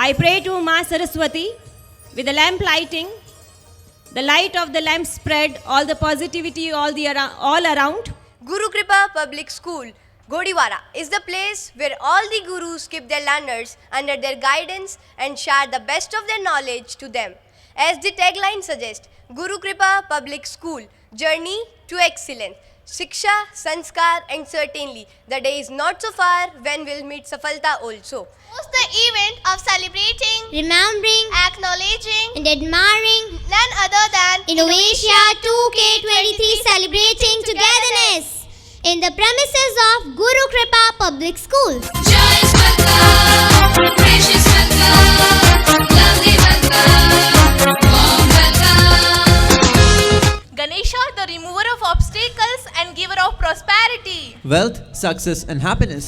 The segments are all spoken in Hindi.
I pray to Ma Saraswati with the lamp lighting. The light of the lamp spread all the positivity all around. Guru Kripa Public School, Godiwara, is the place where all the gurus keep their learners under their guidance and share the best of their knowledge to them. As the tagline suggests, Guru Kripa Public School, journey to excellence. Shiksha, Sanskar, and certainly the day is not so far when we'll meet Safalta also. Host the event of celebrating, remembering, acknowledging, and admiring none other than Innovatia 2K23 celebrating togetherness in the premises of Guru Kripa Public School. Joyous welcome, gracious welcome, lovely welcome, warm welcome. Ganesha, the remover of obstacles and giver of prosperity. wealth, success and happiness.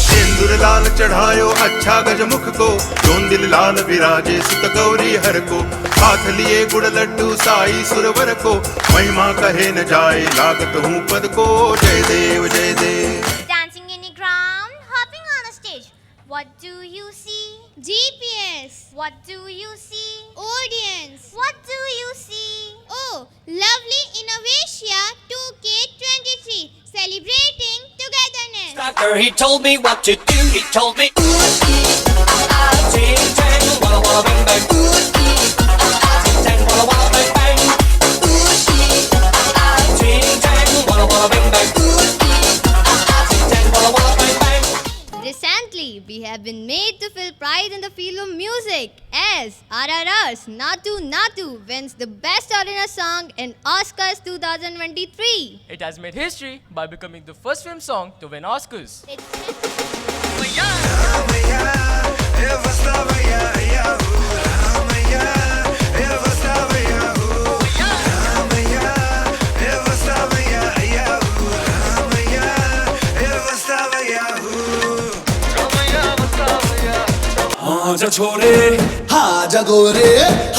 सिंदूर लाल चढ़ायो अच्छा गजमुख को, जोंदिल लाल विराजे सुत गौरी हर को, हाथ लिए गुड़ लड्डू साई सुरवर को, महिमा कहे न जाए लागत हूँ पद को, जय देव जय देव. Dancing in the ground, hopping on a stage. What do you see? GPS. What do you see? Audience. What do you see? Oh, lovely Innovatia 2K23 celebrating togetherness. Doctor, he told me what to do. He told me, ooh, ting tang, walla walla bang bang. Ooh, ting tang, walla walla bang bang. Ooh, ting tang, walla walla bang bang. Ooh, ting tang, walla walla bang bang. Recently, we have been made to feel pride in the field of music as RRR's Natu Natu wins the Best Original Song in Oscars 2023. It has made history by becoming the first film song to win Oscars. आजा छोरे, आजा गोरे,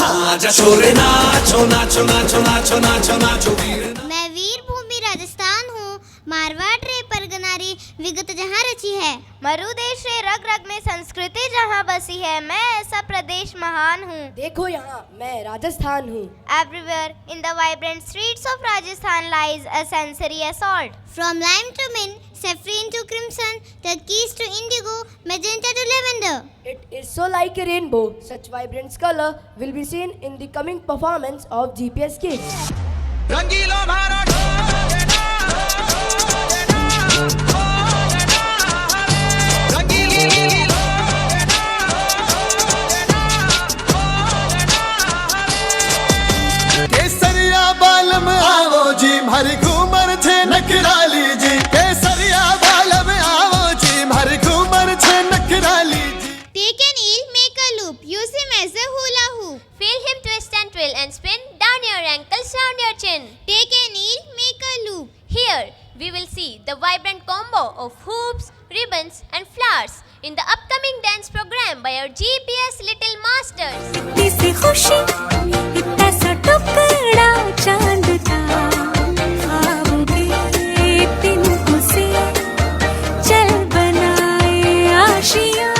आजा छोरे, नाचो नाचो नाचो नाचो नाचो नाचो वीर. मैं वीर भूमि राजस्थान हूँ, मारवाड़ रे परगनारी विगत जहाँ रची है. मरुदेश रे रग रग में संस्कृति जहाँ बसी है, मैं ऐसा प्रदेश महान हूँ. देखो यहाँ मैं राजस्थान हूँ. Everywhere in the vibrant streets of Rajasthan lies a sensory assault. From lime to mint, saffron to crimson, turquoise to indigo, magenta to lavender. It is so like a rainbow. Such vibrant color will be seen in the coming performance of GPS Kids. रंगीलो मारो केसरिया बालम आवो जी मारी घूमर छे नकराली जी. केसरिया बालम आवो जी मारी घूमर छे नकराली जी. Take an eel, make a loop, use him as a hula hoop. Feel him twist and twirl and spin down your ankles, round your chin. Take an eel, make a loop. Here we will see the vibrant combo of hoops, ribbons and flowers in the upcoming dance program by our GPS Little Masters. इतनी सी खुशी, इतना सा टुकड़ा चांद का, ख्वाबों के तिनकों से चल बनाए आशियाँ.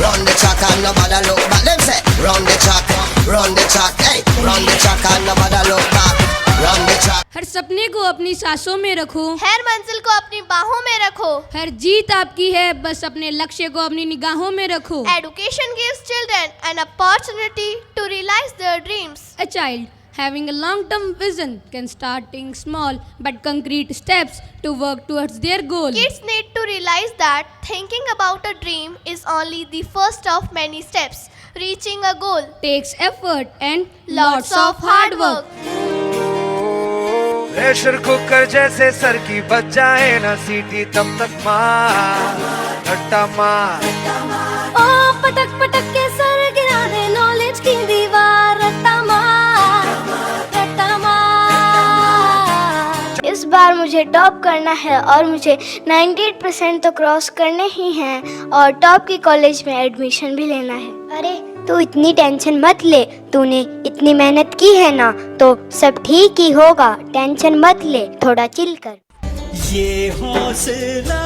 Run the track and nobody look back. Them say, run the track, hey, run the track and nobody look back. Run the track. हर सपने को अपनी सांसों में रखो, हर मंजिल को अपनी बाहों में रखो. हर जीत आपकी है, बस अपने लक्ष्य को अपनी निगाहों में रखो. Education gives children an opportunity to realize their dreams. A child having a long-term vision can starting small but concrete steps to work towards their goal. Kids need to realize that thinking about a dream is only the first of many steps. Reaching a goal Takes effort and lots of hard work. Pressure cooker जैसे सर की बच जाए ना सीटी तब तक मार रट्टा मार. ओ पटक पटक के सर गिरा दे नॉलेज की दीवार. रट्टा मार, रट्टा मार. बार मुझे टॉप करना है और मुझे 98% तो क्रॉस करने ही हैं और टॉप की कॉलेज में एडमिशन भी लेना है। अरे तू इतनी टेंशन मत ले, तूने इतनी मेहनत की है ना तो सब ठीक ही होगा, टेंशन मत ले, थोड़ा चिल कर। ये हौसला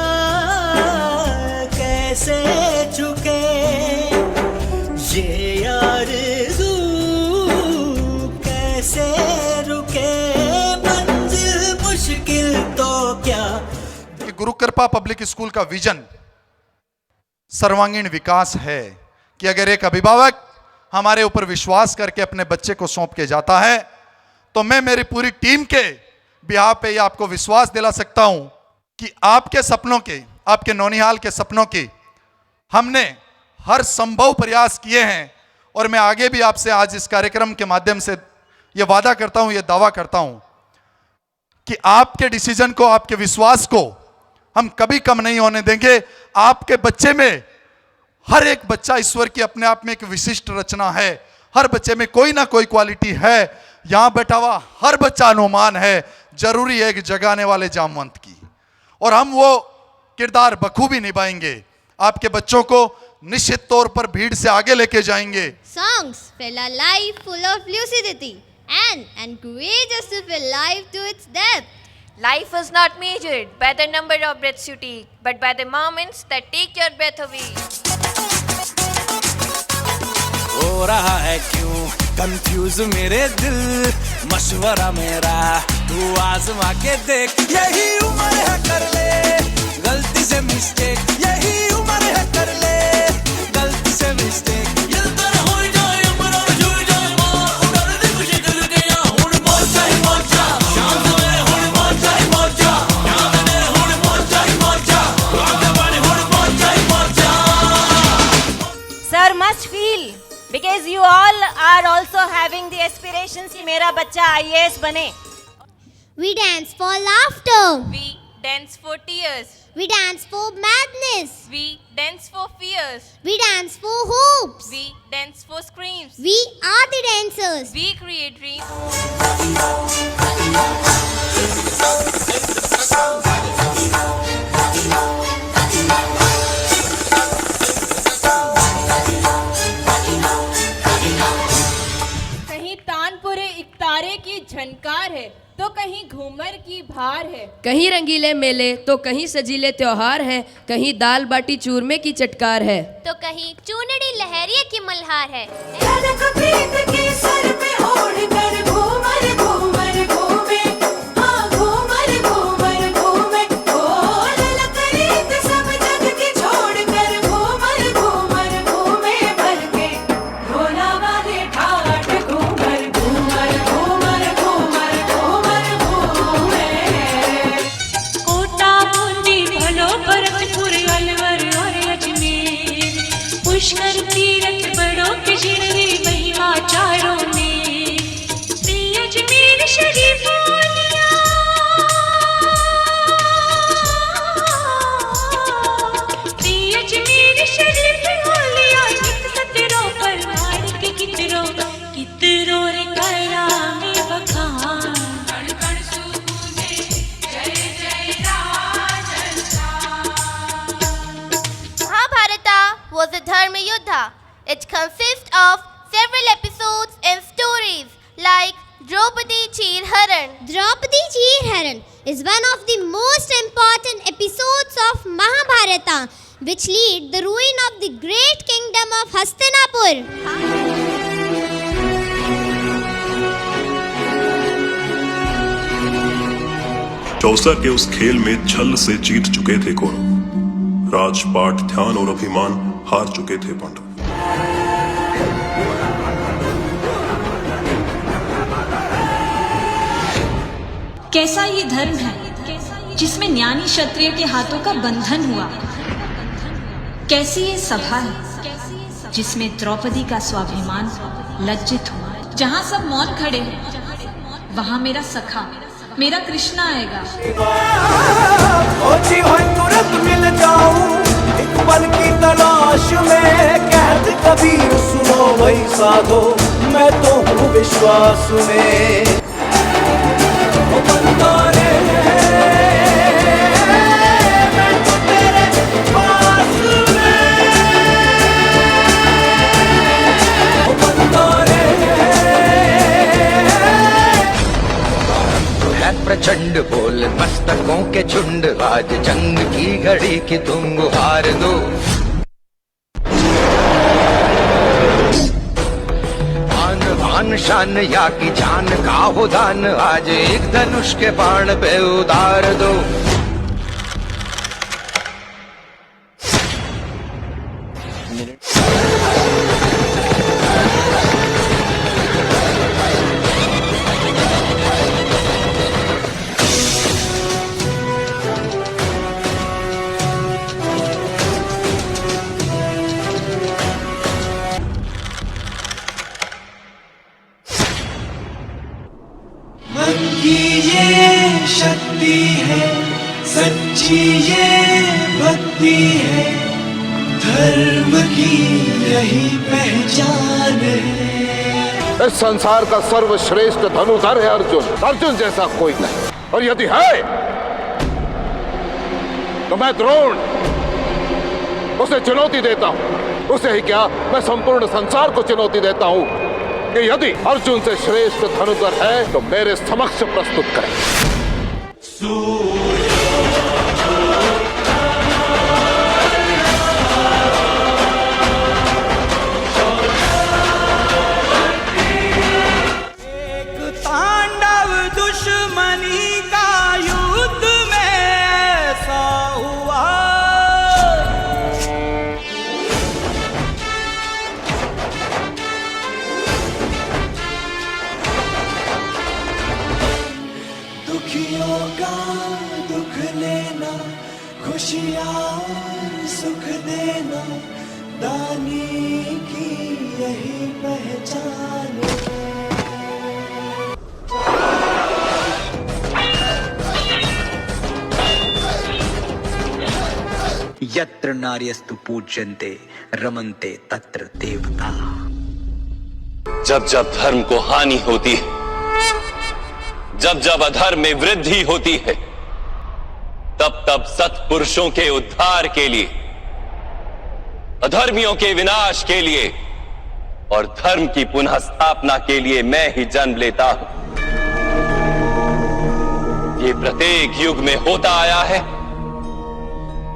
कैसे चुके, ये आरज़ू कैसे रुके, मंजिल मुश्किल तो क्या। गुरु कृपा पब्लिक स्कूल का विजन सर्वांगीण विकास है कि अगर एक अभिभावक हमारे ऊपर विश्वास करके अपने बच्चे को सौंप के जाता है तो मैं मेरी पूरी टीम के बिहार पे ये आपको विश्वास दिला सकता हूं कि आपके सपनों के, आपके नौनिहाल के सपनों की हमने हर संभव प्रयास किए हैं। और मैं आगे भी आपसे आज इस कार्यक्रम के माध्यम से ये वादा करता हूं, ये दावा करता हूं कि आपके डिसीजन को, आपके विश्वास को हम कभी कम नहीं होने देंगे। आपके बच्चे में, हर एक बच्चा ईश्वर की अपने आप में एक विशिष्ट रचना है, हर बच्चे में कोई ना कोई क्वालिटी है। यहां बैठा हुआ हर बच्चा अनुमान है, जरूरी है कि जगाने वाले जामवंत की, और हम वो किरदार बखूबी निभाएंगे। आपके बच्चों को निश्चित तौर पर भीड़ से आगे लेके जाएंगे। Songs fill a life full of lucidity and encourage us to fill life to its depth. Life is not measured by the number of breaths you take, but by the moments that take your breath away. हो रहा है क्यों कंफ्यूज मेरे दिल, मशवरा मेरा तू आजमा के देख, यही उम्र है कर ले गलती से मिस्टेक, यही उम्र है कर ले गलती से mistake. Sir must feel because you all are also having the aspirations कि मेरा बच्चा IAS बने. We dance for laughter. We dance for tears. We dance for madness. We dance for fears. We dance for hopes. We dance for screams. We are the dancers. We create dreams. कहीं तानपुरे इकतारे की झनकार है तो कहीं घूमर की भार है, कहीं रंगीले मेले तो कहीं सजीले त्योहार है, कहीं दाल बाटी चूरमे की चटकार है, तो कहीं चूनड़ी लहरिया की मल्हार है। पुष्कर तीरथ बड़ों के जिनगी महिमा चारों में, प्रिय अजमेर शरीफ वालिया, प्रिय अजमेर शरीफ वालिया, नित कतरों पर मार के कितरों कितरों रे कायरा में बखान, कण कण सुकूने जय जय Rajasthan. Mahabharata was a Dharma Yuddha. It consists of several episodes and stories like Draupadi Cheer Haran. Draupadi Cheer Haran is one of the most important episodes of Mahabharata, which lead the ruin of the great kingdom of Hastinapur. Chausa के उस खेल में छल से जीत चुके थे कौरव, राजपाट ध्यान और अभिमान हार चुके थे पांडव। कैसा ये धर्म है जिसमें ज्ञानी क्षत्रिय के हाथों का बंधन हुआ, कैसी ये सभा है जिसमें द्रौपदी का स्वाभिमान लज्जित हुआ। जहाँ सब मौन खड़े हैं वहाँ मेरा सखा, मेरा कृष्णा आएगा। तुरंत मिल जाऊं एक पल की तलाश में, कहत कबीर सुनो भाई साधो, मैं तो हूँ विश्वास में। के झुंड, आज जंग की घड़ी की तुम गुहार दो। आन बान शान या की जान का हो दान, आज एक धनुष के बाण पे उतार दो। मन की ये शक्ति है, सच्ची ये भक्ति है, धर्म की यही पहचान है। इस संसार का सर्वश्रेष्ठ धनुधर है अर्जुन, अर्जुन जैसा कोई नहीं। और यदि है तो मैं द्रोण उसे चुनौती देता हूं। उसे ही क्या, मैं संपूर्ण संसार को चुनौती देता हूं कि यदि अर्जुन से श्रेष्ठ धनुधर है तो मेरे समक्ष प्रस्तुत करें। एक तांडव दुश्मनी का युद्ध में ऐसा हुआ, दुखियों का दुख लेना, खुशियाँ सुख देना, दानी की यही पहचान है। यत्र नार्यस्तु पूज्यन्ते रमन्ते तत्र देवता। जब जब धर्म को हानि होती है, जब जब अधर्म में वृद्धि होती है, तब तब सत्पुरुषों के उद्धार के लिए, अधर्मियों के विनाश के लिए और धर्म की पुनः स्थापना के लिए मैं ही जन्म लेता हूं। ये प्रत्येक युग में होता आया है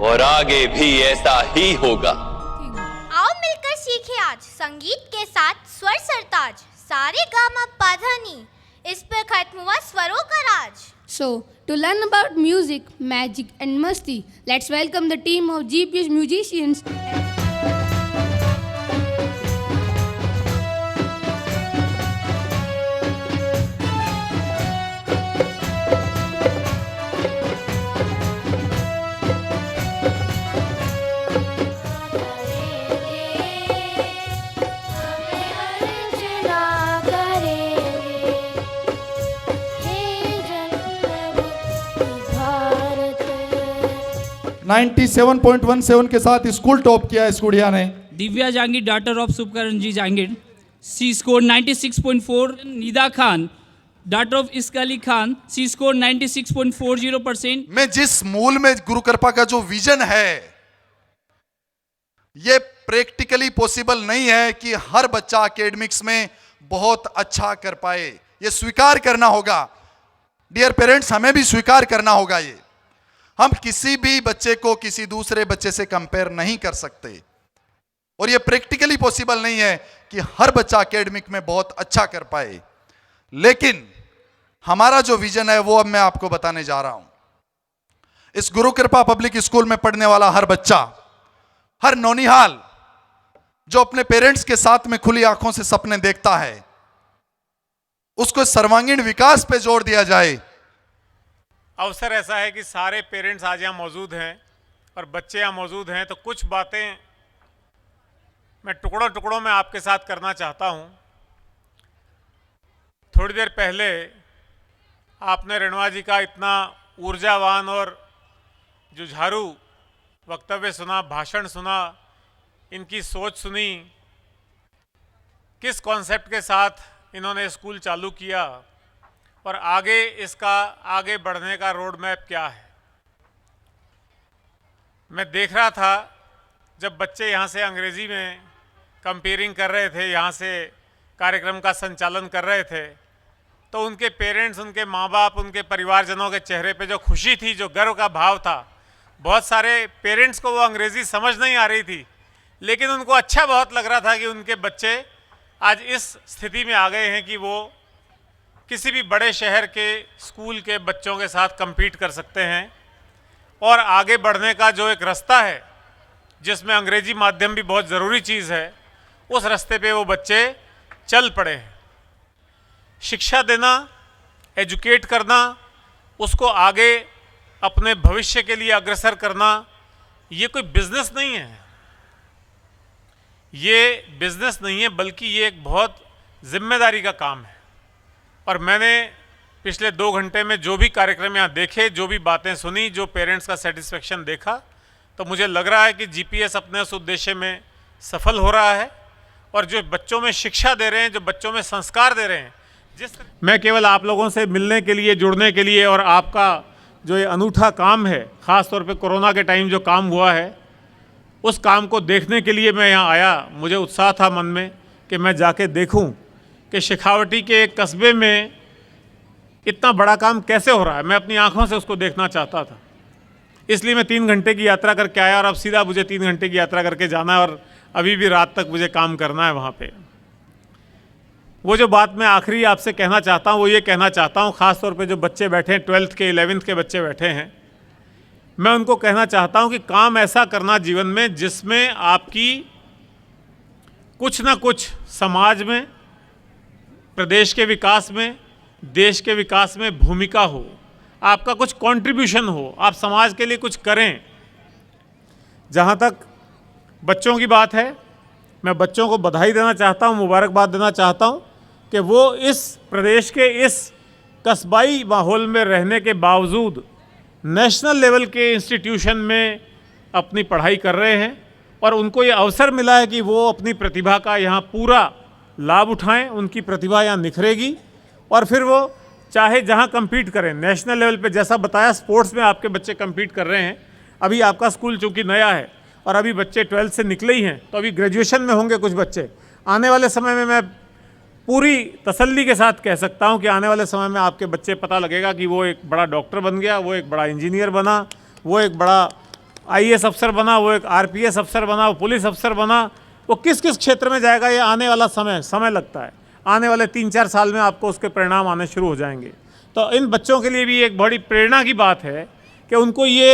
और आगे भी ऐसा ही होगा। आओ मिलकर सीखे आज संगीत के साथ स्वर सरताज, सारे गामा पाधानी, इस पर खत्म हुआ स्वरों का राज। So, to learn about music, magic and masti, let's welcome the team of GPS musicians. Bharat 97.17 के साथ स्कूल टॉप किया इस गुड़िया ने। दिव्या जहांगीर, डॉटर ऑफ सुपकरण जी जहांगीर, सी score 96.4। Nida Khan, daughter of Ishq Ali Khan, C score 96.40%। में जिस मूल में गुरु कृपा का जो विजन है, ये प्रैक्टिकली पॉसिबल नहीं है कि हर बच्चा एकेडमिक्स में बहुत अच्छा कर पाए। ये स्वीकार करना होगा डियर पेरेंट्स, हमें भी स्वीकार करना होगा। ये हम किसी भी बच्चे को किसी दूसरे बच्चे से कंपेयर नहीं कर सकते और ये प्रैक्टिकली पॉसिबल नहीं है कि हर बच्चा एकेडमिक में बहुत अच्छा कर पाए। लेकिन हमारा जो विजन है वो अब मैं आपको बताने जा रहा हूं। इस गुरु कृपा पब्लिक स्कूल में पढ़ने वाला हर बच्चा, हर नौनिहाल जो अपने पेरेंट्स के साथ में खुली आंखों से सपने देखता है, उसको सर्वांगीण विकास पे जोर दिया जाए। अवसर ऐसा है कि सारे पेरेंट्स आज यहाँ मौजूद हैं और बच्चे यहाँ मौजूद हैं, तो कुछ बातें मैं टुकड़ों टुकड़ों में आपके साथ करना चाहता हूँ। थोड़ी देर पहले आपने रणवा जी का इतना ऊर्जावान और जुझारू वक्तव्य सुना, भाषण सुना, इनकी सोच सुनी, किस कॉन्सेप्ट के साथ इन्होंने स्कूल चालू किया और आगे इसका आगे बढ़ने का रोड मैप क्या है। मैं देख रहा था जब बच्चे यहाँ से अंग्रेज़ी में कंपेयरिंग कर रहे थे, यहाँ से कार्यक्रम का संचालन कर रहे थे, तो उनके पेरेंट्स, उनके माँ बाप, उनके परिवारजनों के चेहरे पे जो खुशी थी, जो गर्व का भाव था, बहुत सारे पेरेंट्स को वो अंग्रेज़ी समझ नहीं आ रही थी, लेकिन उनको अच्छा बहुत लग रहा था कि उनके बच्चे आज इस स्थिति में आ गए हैं कि वो किसी भी बड़े शहर के स्कूल के बच्चों के साथ compete कर सकते हैं और आगे बढ़ने का जो एक रास्ता है जिसमें अंग्रेजी माध्यम भी बहुत ज़रूरी चीज़ है, उस रास्ते पे वो बच्चे चल पड़े हैं। शिक्षा देना, एजुकेट करना, उसको आगे अपने भविष्य के लिए अग्रसर करना, ये कोई बिजनेस नहीं है, ये बिजनेस नहीं है, बल्कि ये एक बहुत जिम्मेदारी का काम है। और मैंने पिछले 2 घंटे में जो भी कार्यक्रम यहाँ देखे, जो भी बातें सुनी, जो पेरेंट्स का सेटिस्फेक्शन देखा, तो मुझे लग रहा है कि जीपीएस अपने उस उद्देश्य में सफल हो रहा है और जो बच्चों में शिक्षा दे रहे हैं, जो बच्चों में संस्कार दे रहे हैं, मैं केवल आप लोगों से मिलने के लिए, जुड़ने के लिए और आपका जो ये अनूठा काम है, ख़ास तौर पे कोरोना के टाइम जो काम हुआ है, उस काम को देखने के लिए मैं यहाँ आया। मुझे उत्साह था मन में कि मैं जाके देखूँ कि शेखावटी के एक कस्बे में इतना बड़ा काम कैसे हो रहा है। मैं अपनी आँखों से उसको देखना चाहता था, इसलिए मैं 3 घंटे की यात्रा करके आया और अब सीधा मुझे 3 घंटे की यात्रा करके जाना है और अभी भी रात तक मुझे काम करना है वहाँ पे। वो जो बात मैं आखिरी आपसे कहना चाहता हूँ वो ये कहना चाहता हूँ, ख़ास तौर पे जो बच्चे बैठे हैं, 12th के 11th के बच्चे बैठे हैं, मैं उनको कहना चाहता हूँ कि काम ऐसा करना जीवन में जिसमें आपकी कुछ ना कुछ समाज में, प्रदेश के विकास में, देश के विकास में भूमिका हो, आपका कुछ कंट्रीब्यूशन हो, आप समाज के लिए कुछ करें। जहाँ तक बच्चों की बात है, मैं बच्चों को बधाई देना चाहता हूँ, मुबारकबाद देना चाहता हूँ कि वो इस प्रदेश के इस कस्बाई माहौल में रहने के बावजूद नेशनल लेवल के इंस्टीट्यूशन में अपनी पढ़ाई कर रहे हैं और उनको ये अवसर मिला है कि वो अपनी प्रतिभा का यहाँ पूरा लाभ उठाएं। उनकी प्रतिभा यहाँ निखरेगी और फिर वो चाहे जहाँ compete करें, नेशनल लेवल पे, जैसा बताया स्पोर्ट्स में आपके बच्चे compete कर रहे हैं। अभी आपका स्कूल चूँकि नया है और अभी बच्चे 12th से निकले ही हैं, तो अभी ग्रेजुएशन में होंगे कुछ बच्चे। आने वाले समय में मैं पूरी तसल्ली के साथ कह सकता हूं कि आने वाले समय में आपके बच्चे पता लगेगा कि वो एक बड़ा डॉक्टर बन गया, वो एक बड़ा इंजीनियर बना, वो एक बड़ा आईएएस अफसर बना, वो एक आरपीएस अफसर बना, वो पुलिस अफसर बना। वो किस किस क्षेत्र में जाएगा, ये आने वाला समय लगता है। आने वाले 3-4 साल में आपको उसके परिणाम आने शुरू हो जाएंगे। तो इन बच्चों के लिए भी एक बड़ी प्रेरणा की बात है कि उनको ये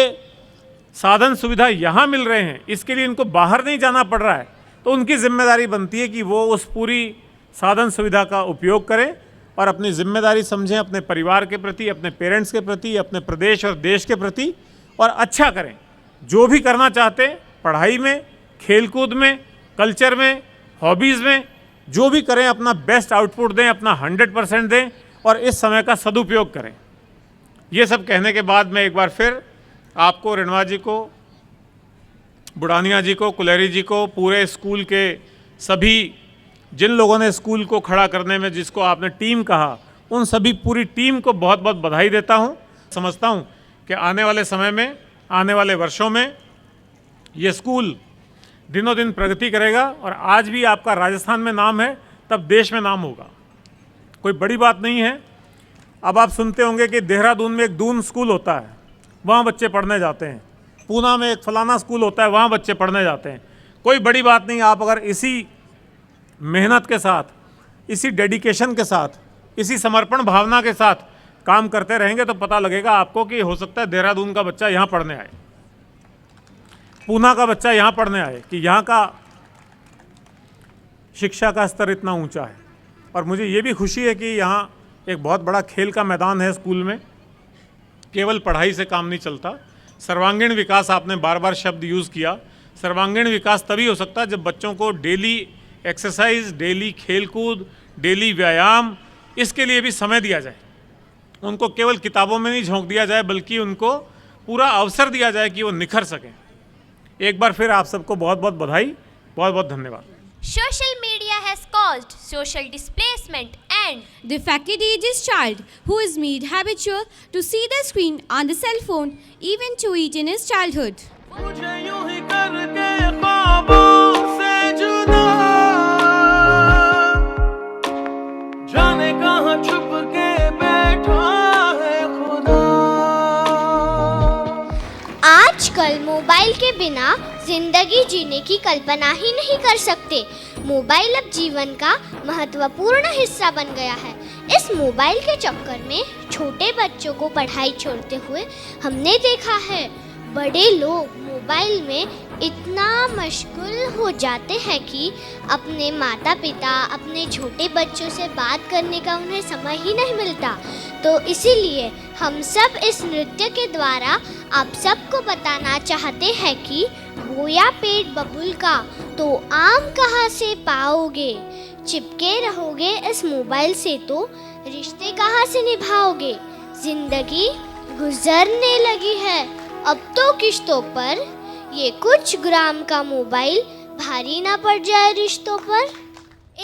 साधन सुविधा यहाँ मिल रहे हैं, इसके लिए इनको बाहर नहीं जाना पड़ रहा है। तो उनकी जिम्मेदारी बनती है कि वो उस पूरी साधन सुविधा का उपयोग करें और अपनी जिम्मेदारी समझें, अपने परिवार के प्रति, अपने पेरेंट्स के प्रति, अपने प्रदेश और देश के प्रति, और अच्छा करें। जो भी करना चाहते हैं, पढ़ाई में, खेलकूद में, कल्चर में, हॉबीज़ में, जो भी करें, अपना बेस्ट आउटपुट दें, अपना 100% दें और इस समय का सदुपयोग करें। ये सब कहने के बाद मैं एक बार फिर आपको, रेणुआ जी को, बुढ़ानिया जी को, कुलेरी जी को, पूरे स्कूल के सभी जिन लोगों ने स्कूल को खड़ा करने में, जिसको आपने टीम कहा, उन सभी पूरी टीम को बहुत बहुत बधाई देता हूं। समझता हूं कि आने वाले समय में, आने वाले वर्षों में ये स्कूल दिनों दिन प्रगति करेगा और आज भी आपका राजस्थान में नाम है, तब देश में नाम होगा। कोई बड़ी बात नहीं है। अब आप सुनते होंगे कि देहरादून में एक दून स्कूल होता है, वहाँ बच्चे पढ़ने जाते हैं। पूना में एक फलाना स्कूल होता है, वहाँ बच्चे पढ़ने जाते हैं। कोई बड़ी बात नहीं। आप अगर इसी मेहनत के साथ, इसी डेडिकेशन के साथ, इसी समर्पण भावना के साथ काम करते रहेंगे तो पता लगेगा आपको कि हो सकता है देहरादून का बच्चा यहाँ पढ़ने आए, पूना का बच्चा यहाँ पढ़ने आए, कि यहाँ का शिक्षा का स्तर इतना ऊंचा है। और मुझे ये भी खुशी है कि यहाँ एक बहुत बड़ा खेल का मैदान है स्कूल में। केवल पढ़ाई से काम नहीं चलता, सर्वांगीण विकास, आपने बार बार शब्द यूज़ किया। सर्वांगीण विकास तभी हो सकता है जब बच्चों को डेली एक्सरसाइज, डेली खेलकूद, डेली व्यायाम, इसके लिए भी समय दिया जाए। उनको केवल किताबों में नहीं झोंक दिया जाए, बल्कि उनको पूरा अवसर दिया जाए कि वो निखर सकें। एक बार फिर आप सबको बहुत बहुत बधाई, बहुत बहुत धन्यवाद। Social media has caused social displacement and the faculty ages child who is made habitual to see the screen on the cell phone even to eat in his childhood. मुझे यूं ही करके ख्वाबों से जुदा, जाने कहाँ छुप के बिना जिंदगी जीने की कल्पना ही नहीं कर सकते। मोबाइल अब जीवन का महत्वपूर्ण हिस्सा बन गया है। इस मोबाइल के चक्कर में छोटे बच्चों को पढ़ाई छोड़ते हुए हमने देखा है। बड़े लोग मोबाइल में इतना मशगूल हो जाते हैं कि अपने माता पिता, अपने छोटे बच्चों से बात करने का उन्हें समय ही नहीं मिलता। तो इसीलिए हम सब इस नृत्य के द्वारा आप सबको बताना चाहते हैं कि बोया पेट बबुल का तो आम कहाँ से पाओगे। चिपके रहोगे इस मोबाइल से तो रिश्ते कहाँ से निभाओगे। जिंदगी गुजरने लगी है अब तो किश्तों पर, ये कुछ ग्राम का मोबाइल भारी ना पड़ जाए रिश्तों पर।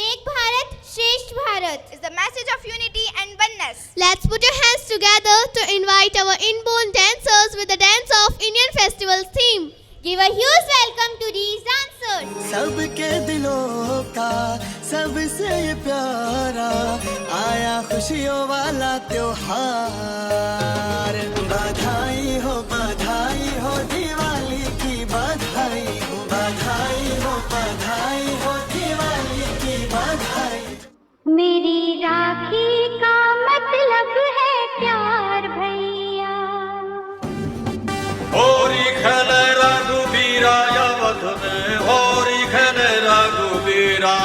एक भारत श्रेष्ठ Bharat is the message of unity and oneness. Let's put your hands together to invite our inborn dancers with the dance of Indian festival's theme. Give a huge welcome to these dancers. सबके दिलों का सबसे प्यारा आया खुशियों वाला त्योहार। बधाई हो दिवाली की बधाई हो, बधाई हो दिवाली की बधाई। मेरी राखी का मतलब है प्यार भैया। होरी खेले रघुबीरा यवत में, होरी खेले रघुबीरा,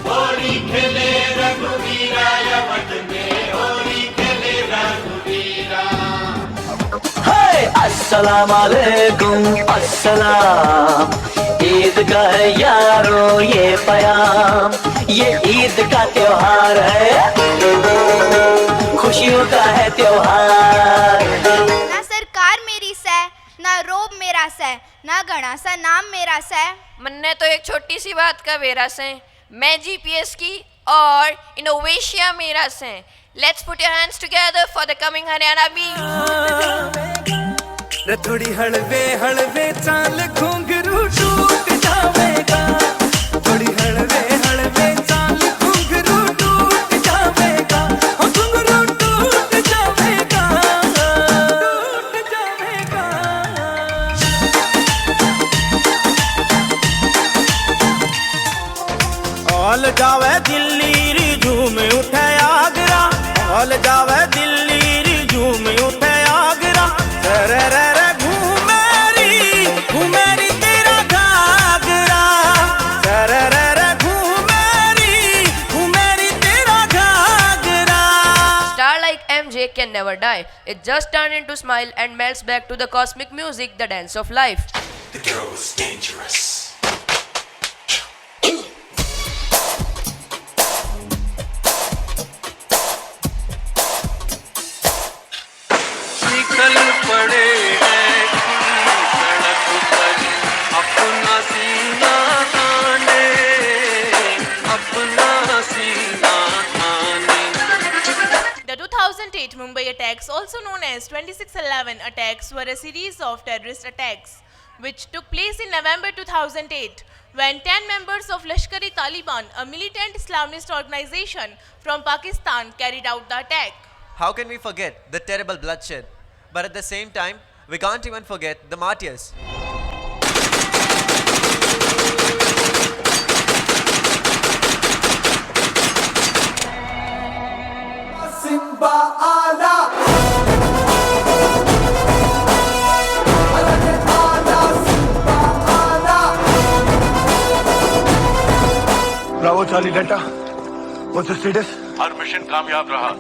होरी खेले रघुबीरा यवत में, होरी खेले रघुबीरा। अस्सलाम वालेकुम अस्सलाम, ईद का है यारो ये पयाम, ये ईद का त्योहार है, खुशियों का है त्योहार। ना सरकार मेरी सै, ना रोब मेरा सै, ना घना सा नाम मेरा सै। मन्ने तो एक छोटी सी बात का वेरा से, मैं जीपीएस की और इनोवेशिया मेरा से। Let's put your hands together for the coming Haryana beat. रे थोड़ी हलवे चाल घुंघरू टूट जावेगा, थोड़ी हलवे चाल घुंघरू टूट जावेगा, घुंघरू टूट जावेगा, टूट जावेगा। ऑल जावे दिल्ली री झूम उठे आगरा, ऑल जावे दिल्ली री झूम उठे आगरा। रे रे रे घूमेरी तेरा घाघरा, रे रे रे घूमेरी तेरा Ghaghara. Star like MJ can never die. It just turns into smile and melts back to the cosmic music, the dance of life. The girl is dangerous. निकल पड़े हैं सड़क पर, अपना सीना ताने, अपना सीना ताने। The 2008 Mumbai attacks, also known as 26/11 attacks, were a series of terrorist attacks which took place in November 2008 when 10 members of Lashkar-e-Taliban, a militant Islamist organization from Pakistan, carried out the attack. How can we forget the terrible bloodshed? But at the same time, we can't even forget the martyrs. Simba Ala. Bravo Charlie Delta. What's the status? Her mission कामयाब रहा।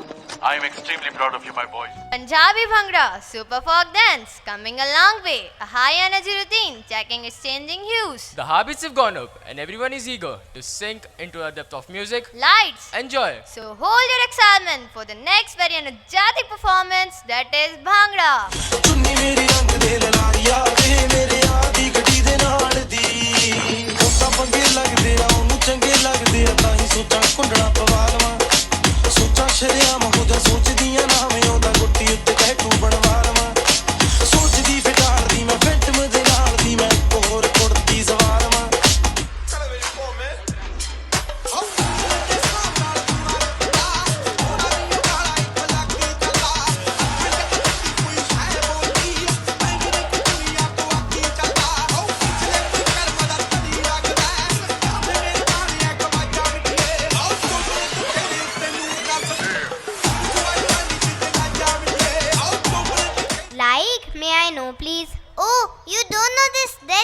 I am extremely proud of you, my boy. Punjabi Bhangra, super folk dance, coming a long way. A high energy routine, checking its changing hues. The habits have gone up and everyone is eager to sink into the depth of music. Lights. Enjoy. So hold your excitement for the next very energetic performance, that is Bhangra. चुन्नी मेरी रंग दे ललारिया वे मेरे आदी गड्डी दे नाल दी, कोका पंगे लगदे आ ओनू चंगे लगदे आ, ताही सोचा कुंडड़ा पवा लवां, सोचा शरिया महुदा सोचदियां ना मैं ओदा गुट्टी उत्ते टैटू बनवा लवां, सोचदी फिटार दी मैं फैंटम दे नाल दी मैं होर कुड़ती सवा लवां।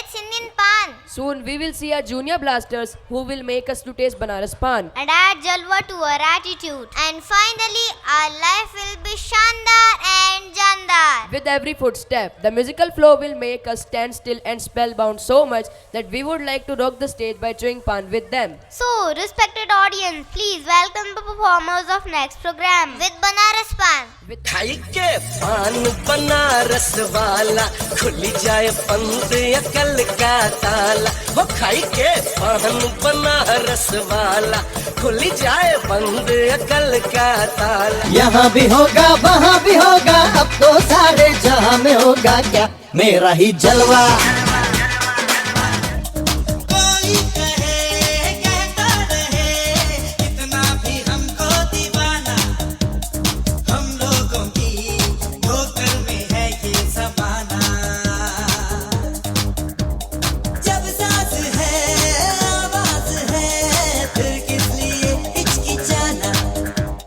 it's Indian pan. Soon we will see our junior blasters who will make us to taste Banaras pan. And add jalwa to our attitude. And finally, our life will be Shandar and Jandar. With every footstep, the musical flow will make us stand still and spellbound so much that we would like to rock the stage by chewing pan with them. So, respected audience, please welcome the performers of next program with Banaras pan. खाई के पान बनारस वाला खुल जाए बंद अकल का ताला वो खाई के पान बनारस वाला खुल जाए बंद अकल का ताला यहाँ भी होगा वहाँ भी होगा अब तो सारे जहाँ में होगा क्या मेरा ही जलवा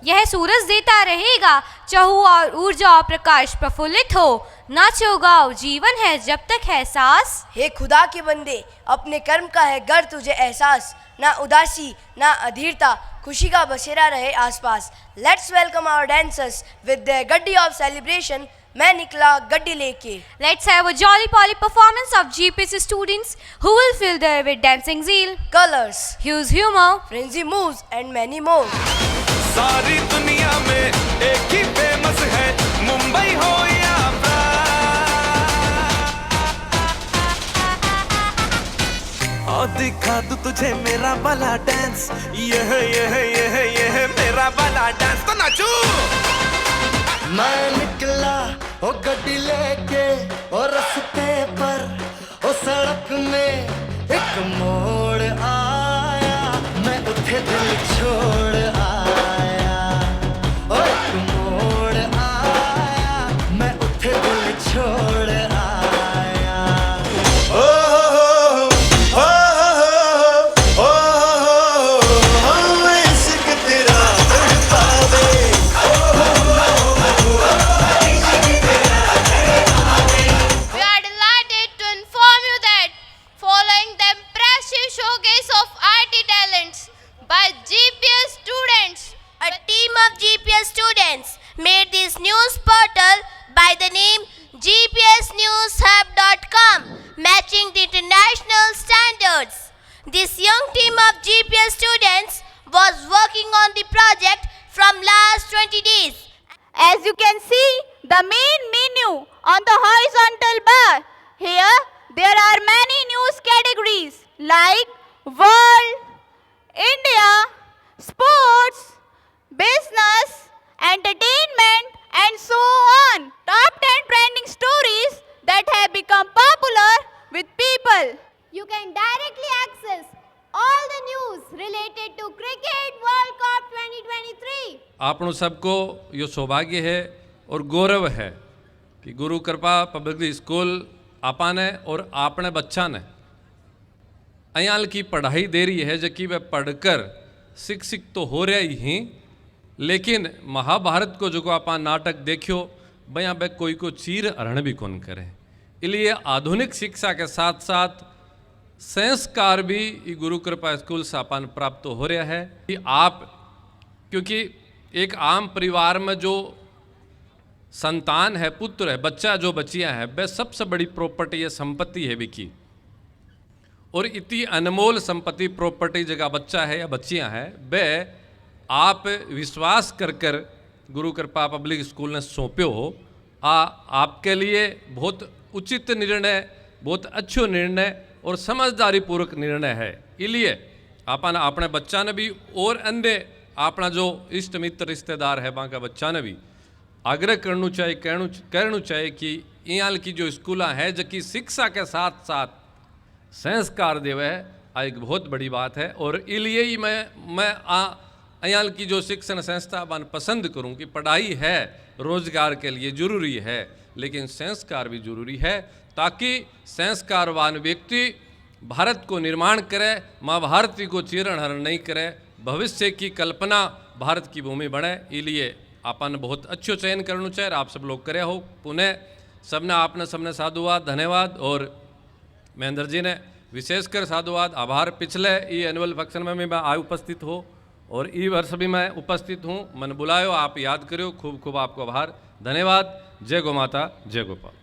यह सूरज देता रहेगा चहु और ऊर्जा और प्रकाश प्रफुल्लित हो नाचो गाओ जीवन है जब तक है सांस। हे खुदा के बंदे अपने कर्म का है गर तुझे एहसास ना उदासी ना अधीरता खुशी का बसेरा रहे आसपास। Let's welcome our dancers with the gaddi of celebration. मैं निकला गड्डी लेके। Let's have a jolly poly performance of GPS students who will fill the air with dancing zeal, colors, huge humor, frenzy moves and many more. सारी दुनिया में एक ही फेमस है मुंबई हो या और दिखा दूं तुझे मेरा वाला डांस ये मेरा वाला डांस तो नाचू मैं निकला ओ गड्डी लेके और रास्ते पर ओ सड़क में एक मोड़ आया मैं उठे दिल छोड़ आया ओ एक मोड़ आया मैं उठे दिल छोड़ आया ओ हो हो हो इश्क तेरा तड़पावे We are delighted to inform you that following the impressive showcase of IT talents by GPS students, a team of GPS students made this news portal by the name gpsnewshub.com, matching the international standards. This young team of GPS students was working on the project from last 20 days. As you can see, the main menu on the horizontal bar. Here, there are many news categories like World, India, Sports, Business, Entertainment, and so on. Top 10 trending stories that have become popular with people. You can directly access all the news related to Cricket World Cup 2023. આપણું सबको यो सौभाग्य है और गौरव है कि गुरु कृपा पब्लिक स्कूल आपाने और आपने बच्चा ने अयाल की पढ़ाई दे रही है जबकि वह पढ़कर शिक्षित तो हो रहे ही लेकिन महाभारत को जो आपा नाटक देखियो भैया बे कोई को चीर हरण भी कौन करे इसलिए आधुनिक शिक्षा के साथ साथ संस्कार भी गुरु कृपा स्कूल से अपन प्राप्त हो रहा है कि आप क्योंकि एक आम परिवार में जो संतान है पुत्र है बच्चा जो बच्चियां है वह सबसे बड़ी प्रॉपर्टी है संपत्ति है विकी और इतनी अनमोल संपत्ति प्रॉपर्टी जगह बच्चा है या बच्चियां हैं वह आप विश्वास कर कर गुरु कृपा पब्लिक स्कूल ने सौंप्यो हो आपके लिए बहुत उचित निर्णय बहुत अच्छो निर्णय और समझदारी पूर्वक निर्णय है इसलिए अपन अपने बच्चा ने भी और अन्य अपना जो इष्ट मित्र रिश्तेदार है वहाँ का बच्चा ने भी आग्रह करना चाहिए कहना चाहिए कि यहाँ की जो स्कूल है जबकि शिक्षा के साथ साथ संस्कार देवे है एक बहुत बड़ी बात है और इसलिए ही मैं यहाँ की जो शिक्षण संस्था बन पसंद करूँ कि पढ़ाई है रोजगार के लिए जरूरी है लेकिन संस्कार भी जरूरी है ताकि संस्कारवान व्यक्ति भारत को निर्माण करे माँ भारती को चीरण हरण नहीं करे भविष्य की कल्पना भारत की भूमि बने इसलिए अपन बहुत अच्छो चयन करना चाहिए आप सब लोग करे हो पुनः सबने आपने सबने साधुवाद धन्यवाद और महेंद्र जी ने विशेषकर साधुवाद आभार। पिछले ई एनुअल फंक्शन में भी मैं आए उपस्थित हो और ई वर्ष भी मैं उपस्थित हूँ। मन बुलायो, आप याद करो, खूब खूब आपको आभार, धन्यवाद। जय गौ माता, जय गोपाल।